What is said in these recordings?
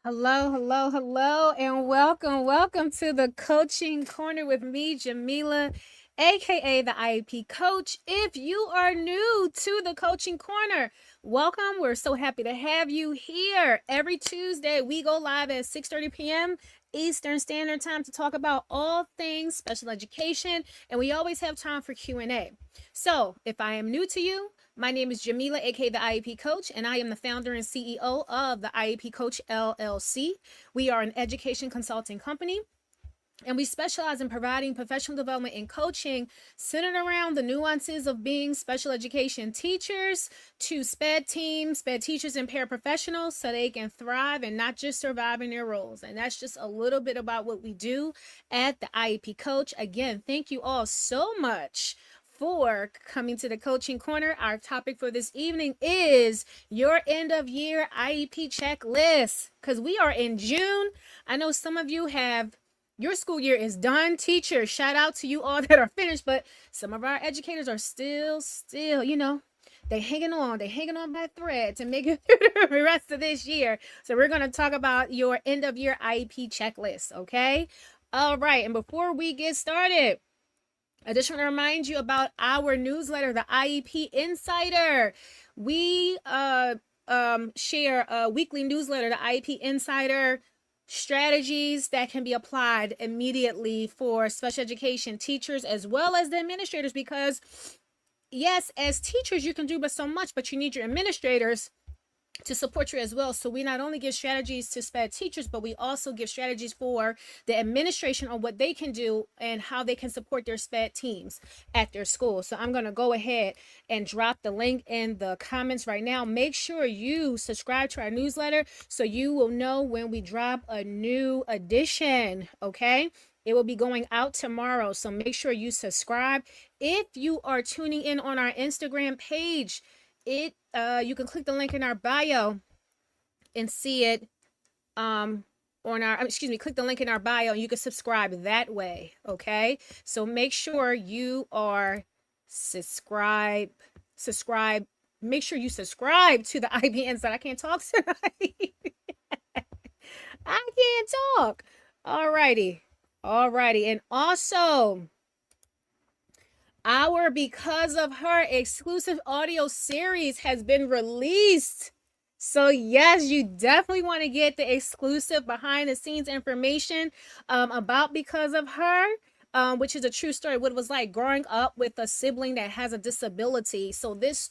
Hello, hello, hello, and welcome to the Coaching Corner with me, Jamilah, aka the IEP Coach. If you are new to the Coaching Corner, welcome. We're so happy to have you here. Every Tuesday, we go live at 6:30 p.m. Eastern Standard Time to talk about all things special education, and we always have time for Q&A. So, if I am new to you, my name is Jamilah, aka the IEP Coach, and I am the founder and CEO of the IEP Coach LLC. We are an education consulting company, and we specialize in providing professional development and coaching centered around the nuances of being special education teachers to SPED teams, SPED teachers, and paraprofessionals so they can thrive and not just survive in their roles. And that's just a little bit about what we do at the IEP Coach. Again, thank you all so much for coming to the Coaching Corner. Our topic for this evening is your end of year IEP checklist, because we are in June. I know some of you have your school year is done. Teachers, shout out to you all that are finished, but some of our educators are still, they hanging on by a thread to make it through the rest of this year. So we're going to talk about your end of year IEP checklist, okay? All right, and before we get started, I just want to remind you about our newsletter, the IEP Insider. We share a weekly newsletter, the IEP Insider, strategies that can be applied immediately for special education teachers as well as the administrators, because yes, as teachers you can do but so much, but you need your administrators to support you as well. So we not only give strategies to SPED teachers, but we also give strategies for the administration on what they can do and how they can support their SPED teams at their school. So I'm going to go ahead and drop the link in the comments right now. Make sure you subscribe to our newsletter so you will know when we drop a new edition, okay? It will be going out tomorrow, so make sure you subscribe. If you are tuning in on our Instagram page, you can click the link in our bio and see it click the link in our bio and you can subscribe that way, okay? So make sure you are make sure you subscribe to the IB Insight. I can't talk tonight. I can't talk. Alrighty. And also, our Because of Her exclusive audio series has been released. So yes, you definitely want to get the exclusive behind the scenes information about Because of Her, which is a true story, what it was like growing up with a sibling that has a disability. So this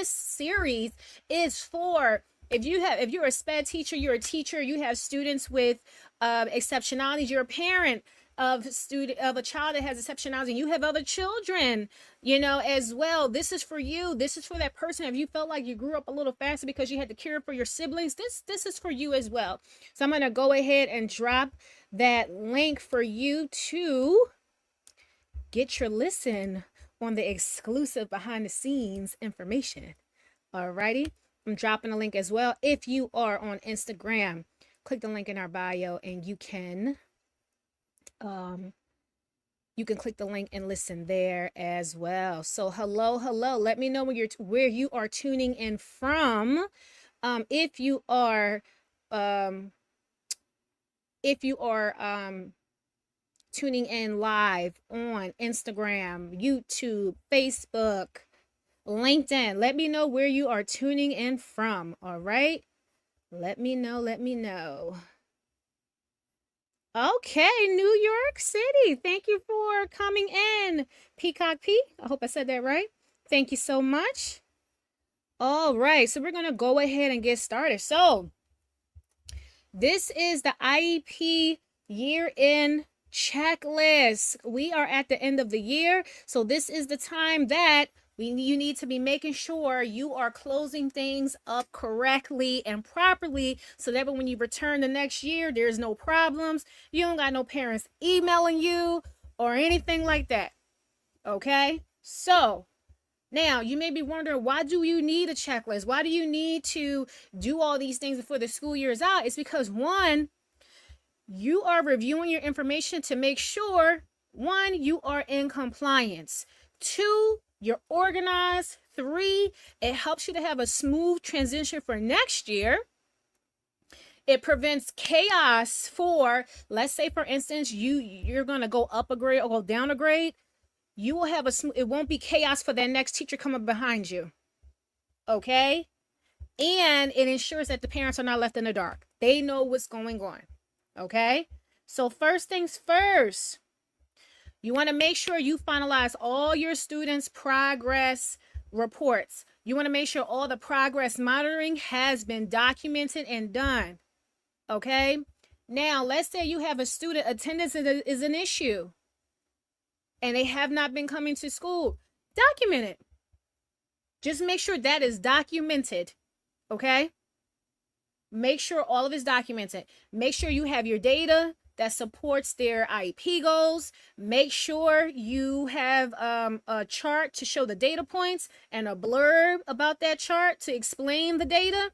series is for if you're a SPED teacher, you're a teacher, you have students with exceptionalities, you're a parent of a child that has exceptionality, and you have other children, as well. This is for you. This is for that person. If you felt like you grew up a little faster because you had to care for your siblings, this is for you as well. So I'm going to go ahead and drop that link for you to get your listen on the exclusive behind the scenes information. Alrighty, I'm dropping a link as well. If you are on Instagram, click the link in our bio and you can click the link and listen there as well. So hello. Let me know where you are tuning in from. If you are tuning in live on Instagram, YouTube, Facebook, LinkedIn, let me know where you are tuning in from. All right, let me know. Okay, New York City. Thank you for coming in, Peacock P. I hope I said that right. Thank you so much. All right, so we're going to go ahead and get started. So this is the IEP year-end checklist. We are at the end of the year, so this is the time that you need to be making sure you are closing things up correctly and properly so that when you return the next year, there's no problems. You don't got no parents emailing you or anything like that. Okay? So now you may be wondering, why do you need a checklist? Why do you need to do all these things before the school year is out? It's because, one, you are reviewing your information to make sure, one, you are in compliance. Two, you're organized. Three, it helps you to have a smooth transition for next year. It prevents chaos for, let's say, for instance, you're going to go up a grade or go down a grade. You will have it won't be chaos for that next teacher coming behind you. Okay? And it ensures that the parents are not left in the dark. They know what's going on. Okay? So first things first, you want to make sure you finalize all your students' progress reports. You want to make sure all the progress monitoring has been documented and done. Okay? Now, let's say you have a student, attendance is an issue, and they have not been coming to school. Document it. Just make sure that is documented. Okay? Make sure all of it's documented. Make sure you have your data that supports their IEP goals. Make sure you have a chart to show the data points and a blurb about that chart to explain the data.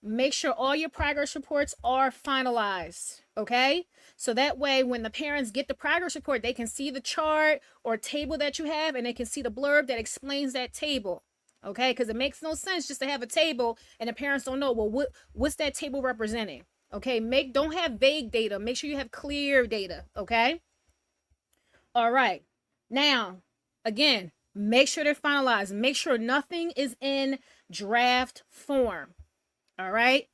Make sure all your progress reports are finalized, okay? So that way, when the parents get the progress report, they can see the chart or table that you have, and they can see the blurb that explains that table, okay? Because it makes no sense just to have a table and the parents don't know, well, what's that table representing? Okay, don't have vague data. Make sure you have clear data, okay? All right. Now, again, make sure they're finalized. Make sure nothing is in draft form. All right.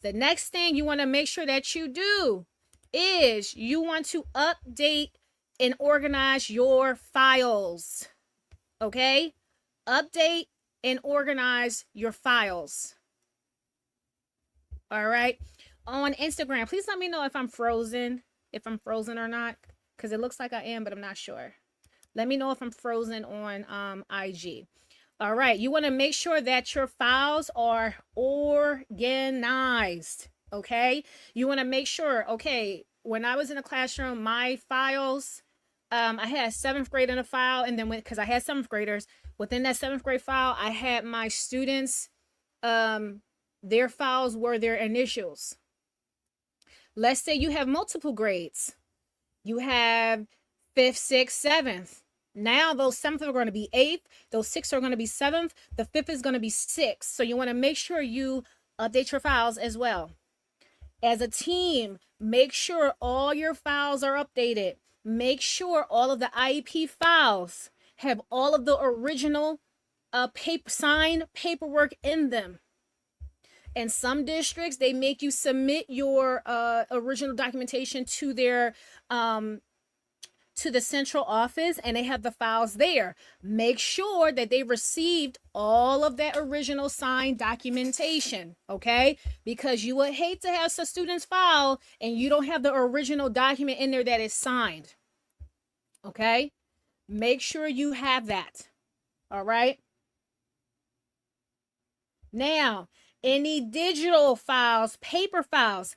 The next thing you want to make sure that you do is you want to update and organize your files. Okay? Update and organize your files. All right. On Instagram, please let me know if I'm frozen or not, because it looks like I am, but I'm not sure. Let me know if I'm frozen on IG. All right, you want to make sure that your files are organized, okay? You want to make sure, okay, when I was in a classroom, my files, I had 7th grade in a file, and then because I had 7th graders, within that 7th grade file, I had my students, their files were their initials. Let's say you have multiple grades. You have 5th, 6th, 7th. Now those 7th are going to be 8th, those 6th are going to be 7th, the 5th is going to be 6th. So you want to make sure you update your files as well. As a team, make sure all your files are updated. Make sure all of the IEP files have all of the original signed paperwork in them. In some districts, they make you submit your original documentation to their to the central office, and they have the files there. Make sure that they received all of that original signed documentation, okay? Because you would hate to have some student's file and you don't have the original document in there that is signed, okay? Make sure you have that, all right? Now, any digital files, paper files,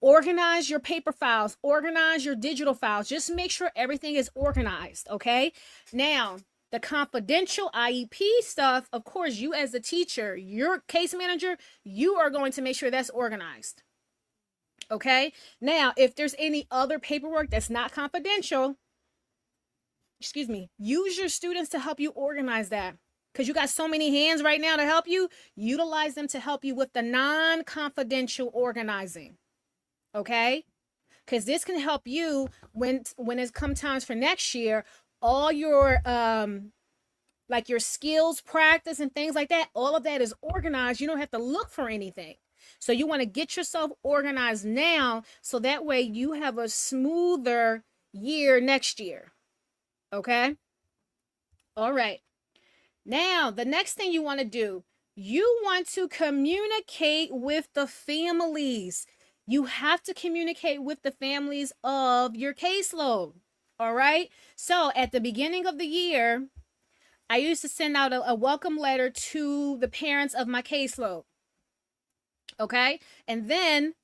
organize your paper files, organize your digital files. Just make sure everything is organized, okay? Now, the confidential IEP stuff, of course, you as a teacher, your case manager, you are going to make sure that's organized, okay? Now, if there's any other paperwork that's not confidential, use your students to help you organize that. Because you got so many hands right now to help you, utilize them to help you with the non-confidential organizing. Okay, because this can help you when it's come times for next year, all your like your skills practice and things like that, all of that is organized. You don't have to look for anything. So you want to get yourself organized now, so that way you have a smoother year next year. Okay, all right. Now the next thing you want to do, you want to communicate with the families. You have to communicate with the families of your caseload, all right? So at the beginning of the year, I used to send out a welcome letter to the parents of my caseload, okay? And then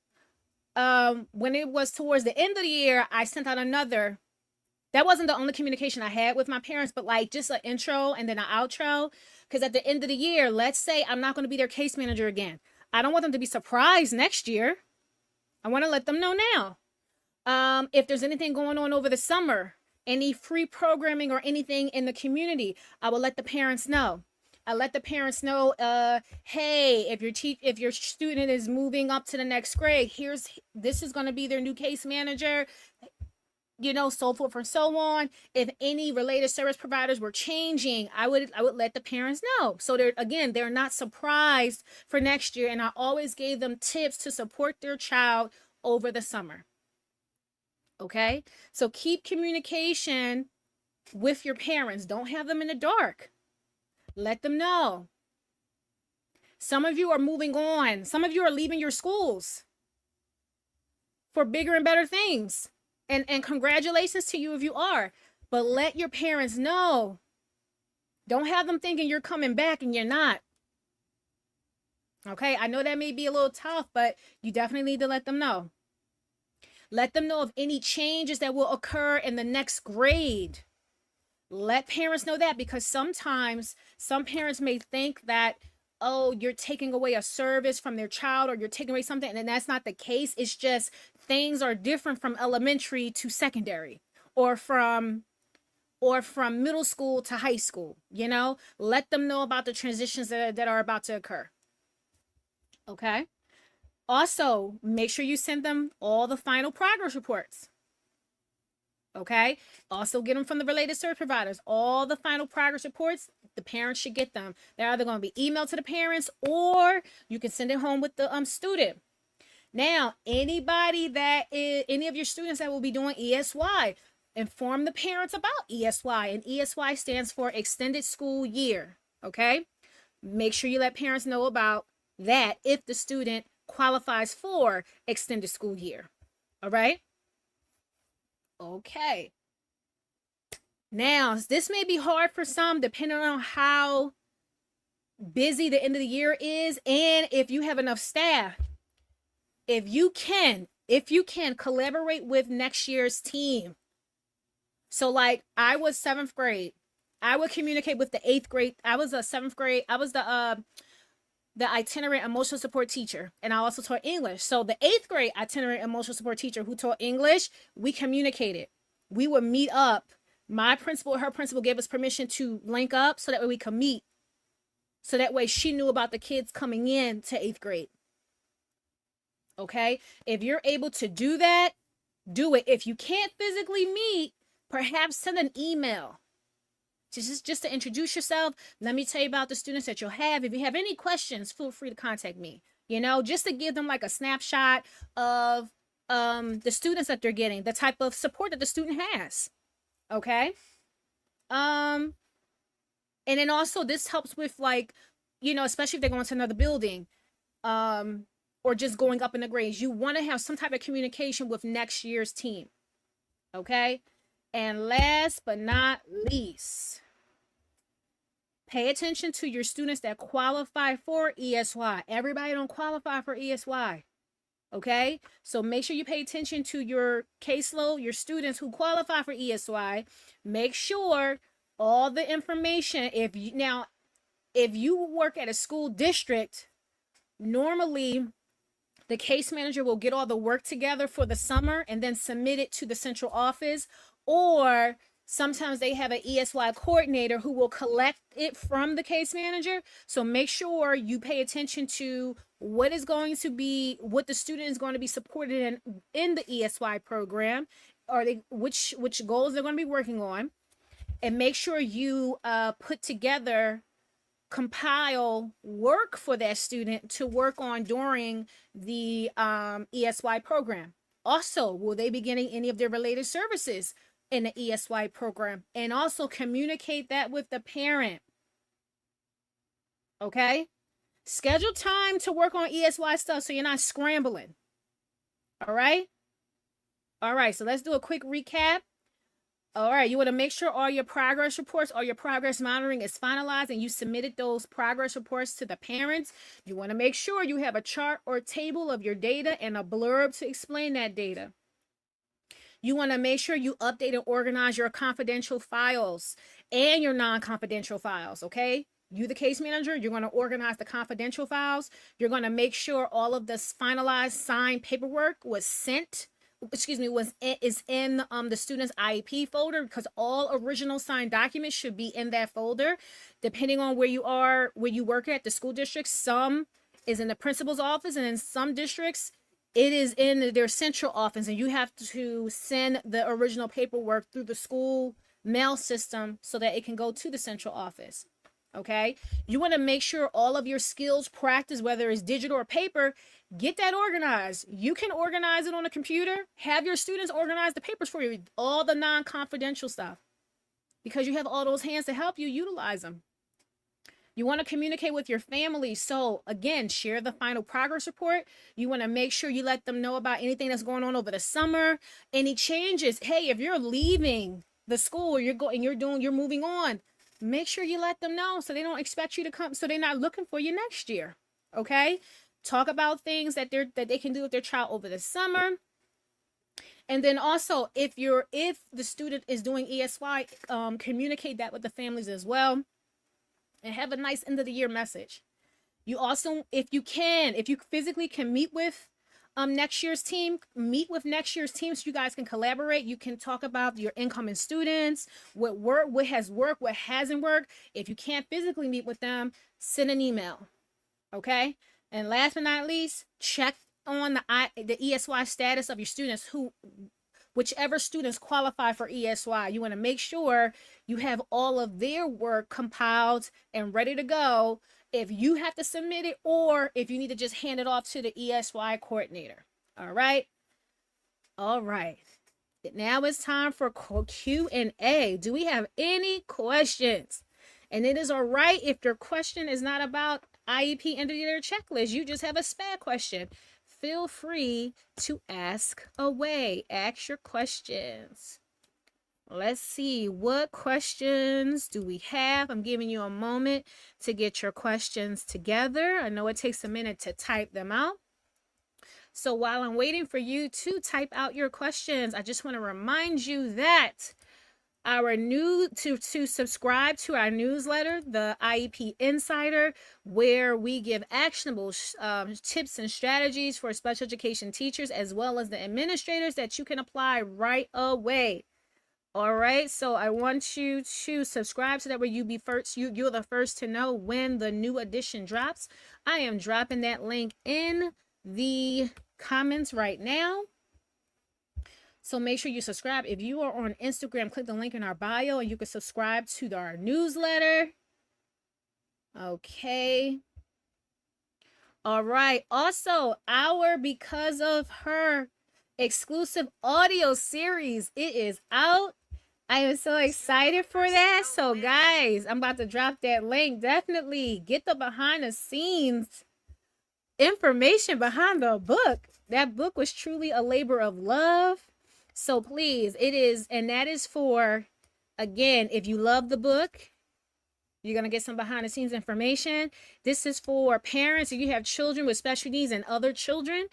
when it was towards the end of the year, I sent out another. That wasn't the only communication I had with my parents, but like just an intro and then an outro. Because at the end of the year, let's say I'm not going to be their case manager again. I don't want them to be surprised next year. I want to let them know now. If there's anything going on over the summer, any free programming or anything in the community, I will let the parents know. I let the parents know, hey, if your student is moving up to the next grade, this is going to be their new case manager, so forth and so on. If any related service providers were changing, I would let the parents know. So they're not surprised for next year. And I always gave them tips to support their child over the summer. Okay? So keep communication with your parents. Don't have them in the dark. Let them know. Some of you are moving on. Some of you are leaving your schools for bigger and better things. And congratulations to you if you are. But let your parents know. Don't have them thinking you're coming back and you're not. Okay? I know that may be a little tough, but you definitely need to let them know. Let them know of any changes that will occur in the next grade. Let parents know that, because sometimes some parents may think that, oh, you're taking away a service from their child, or you're taking away something, and that's not the case. It's just things are different from elementary to secondary, or from middle school to high school. Let them know about the transitions that are about to occur. Okay? Also, make sure you send them all the final progress reports. Okay? Also get them from the related service providers. All the final progress reports, the parents should get them. They're either going to be emailed to the parents, or you can send it home with the student. Now, any of your students that will be doing ESY, inform the parents about ESY. And ESY stands for Extended School Year. Okay? Make sure you let parents know about that if the student qualifies for extended school year. All right? Okay. Now, this may be hard for some depending on how busy the end of the year is and if you have enough staff. If you can collaborate with next year's team. So like I was 7th grade. I would communicate with the 8th grade. I was a 7th grade. I was the itinerant emotional support teacher, and I also taught English. So the 8th grade itinerant emotional support teacher who taught English, we communicated. We would meet up. My principal, her principal gave us permission to link up so that way we could meet. So that way she knew about the kids coming in to 8th grade. Okay? If you're able to do that, do it. If you can't physically meet, perhaps send an email. Just to introduce yourself. Let me tell you about the students that you'll have. If you have any questions, feel free to contact me. Just to give them like a snapshot of the students that they're getting, the type of support that the student has. Okay? And then also this helps with like, especially if they're going to another building, or just going up in the grades. You want to have some type of communication with next year's team. Okay? And last but not least, pay attention to your students that qualify for ESY. Everybody don't qualify for ESY. Okay? So make sure you pay attention to your caseload, your students who qualify for ESY. Make sure all the information, if you work at a school district, normally the case manager will get all the work together for the summer and then submit it to the central office, or sometimes they have an ESY coordinator who will collect it from the case manager. So make sure you pay attention to what the student is going to be supported in the ESY program, or which goals they're going to be working on, and make sure you compile work for that student to work on during the ESY program. Also, will they be getting any of their related services in the ESY program? And also communicate that with the parent. Okay? Schedule time to work on ESY stuff so you're not scrambling. All right? All right, so let's do a quick recap. All right, you want to make sure all your progress reports, all your progress monitoring is finalized and you submitted those progress reports to the parents. You want to make sure you have a chart or table of your data and a blurb to explain that data. You want to make sure you update and organize your confidential files and your non-confidential files, okay? You, the case manager, you're going to organize the confidential files. You're going to make sure all of this finalized signed paperwork was sent is in the student's IEP folder, because all original signed documents should be in that folder. Depending on where you work at the school district, some is in the principal's office, and in some districts it is in their central office, and you have to send the original paperwork through the school mail system so that it can go to the central office. Okay, you want to make sure all of your skills practice, whether it's digital or paper, get that organized. You can organize it on a computer. Have your students organize the papers for you, all the non-confidential stuff, because you have all those hands to help you. Utilize them. You want to communicate with your family. So again, share the final progress report. You want to make sure you let them know about anything that's going on over the summer, any changes. Hey, if you're leaving the school, or you're moving on, make sure you let them know so they don't expect you to come, so they're not looking for you next year. Okay? Talk about things that they can do with their child over the summer. And then also, if the student is doing ESY, communicate that with the families as well, and have a nice end of the year message. You also, if you physically can meet with next year's team, so you guys can collaborate. You can talk about your incoming students, what has worked, what hasn't worked. If you can't physically meet with them, send an email. Okay? And last but not least, check on the ESY status of your students, whichever students qualify for ESY. You want to make sure you have all of their work compiled and ready to go if you have to submit it, or if you need to just hand it off to the ESY coordinator. All right. Now it's time for Q&A. Do we have any questions? And it is all right if your question is not about IEP end of year checklist. You just have a SPAD question. Feel free to ask away. Ask your questions. Let's see, what questions do we have? I'm giving you a moment to get your questions together. I know it takes a minute to type them out. So while I'm waiting for you to type out your questions, I just want to remind you that to subscribe to our newsletter, the IEP Insider, where we give actionable tips and strategies for special education teachers as well as the administrators that you can apply right away. All right, so I want you to subscribe so that way you're the first to know when the new edition drops. I am dropping that link in the comments right now. So make sure you subscribe. If you are on Instagram, click the link in our bio and you can subscribe to our newsletter. Okay. All right. Also, our Because of Her exclusive audio series, it is out. I am so excited for that. So guys, I'm about to drop that link. Definitely get the behind the scenes information behind the book. That book was truly a labor of love. So please, that is for, again, if you love the book, you're going to get some behind the scenes information. This is for parents, if you have children with special needs and other children,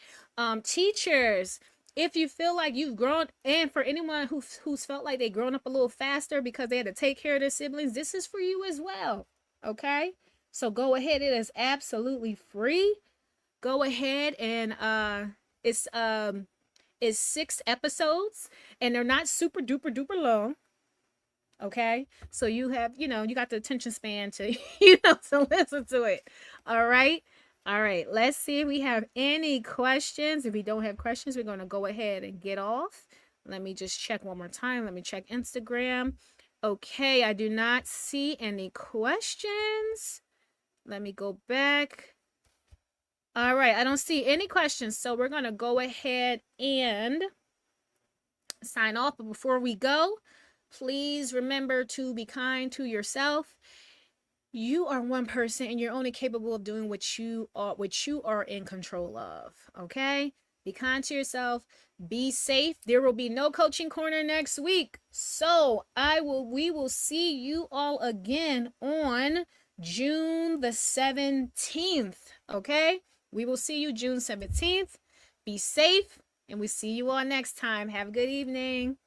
teachers, if you feel like you've grown, and for anyone who's felt like they've grown up a little faster because they had to take care of their siblings, this is for you as well. Okay? So go ahead. It is absolutely free. Go ahead, and it's 6 episodes, and they're not super duper duper long. Okay? So you have, you got the attention span to, to listen to it. All right? All right, let's see if we have any questions. If we don't have questions, we're going to go ahead and get off. Let me just check one more time. Let me check Instagram. Okay, I do not see any questions. Let me go back. All right, I don't see any questions. So we're going to go ahead and sign off. But before we go, please remember to be kind to yourself. You are one person and you're only capable of doing what you are in control of. Okay? Be kind to yourself. Be safe. There will be no coaching corner next week. So we will see you all again on June the 17th. Okay? We will see you June 17th. Be safe, and we see you all next time. Have a good evening.